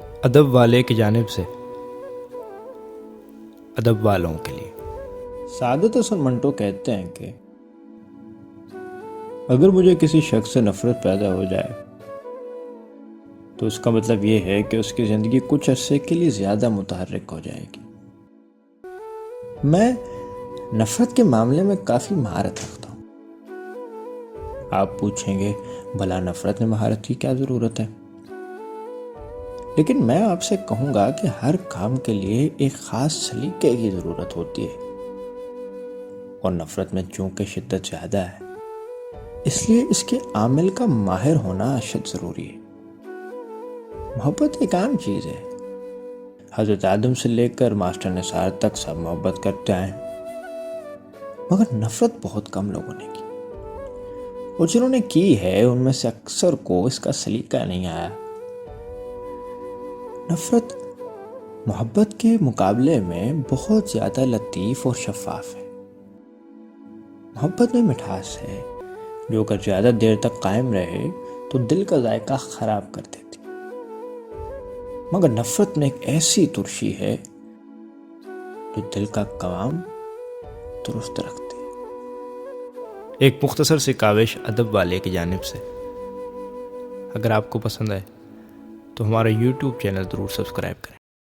ادب والے کی جانب سے ادب والوں کے لیے۔ سعادت حسن منٹو کہتے ہیں کہ اگر مجھے کسی شخص سے نفرت پیدا ہو جائے تو اس کا مطلب یہ ہے کہ اس کی زندگی کچھ عرصے کے لیے زیادہ متحرک ہو جائے گی۔ میں نفرت کے معاملے میں کافی مہارت رکھتا ہوں۔ آپ پوچھیں گے بھلا نفرت میں مہارت کی کیا ضرورت ہے؟ لیکن میں آپ سے کہوں گا کہ ہر کام کے لیے ایک خاص سلیقے کی ضرورت ہوتی ہے، اور نفرت میں چونکہ شدت زیادہ ہے اس لیے اس کے عامل کا ماہر ہونا اشد ضروری ہے۔ محبت ایک عام چیز ہے۔ حضرت آدم سے لے کر ماسٹر نثار تک سب محبت کرتے آئے ہیں، مگر نفرت بہت کم لوگوں نے کی، اور جنہوں نے کی ہے ان میں سے اکثر کو اس کا سلیقہ نہیں آیا۔ نفرت محبت کے مقابلے میں بہت زیادہ لطیف اور شفاف ہے۔ محبت میں مٹھاس ہے جو اگر زیادہ دیر تک قائم رہے تو دل کا ذائقہ خراب کر دیتی، مگر نفرت میں ایک ایسی ترشی ہے جو دل کا قوام درست رکھتی ہے۔ ایک مختصر سی کاوش ادب والے کی جانب سے۔ اگر آپ کو پسند آئے تو ہمارا YouTube چینل ضرور سبسکرائب کریں۔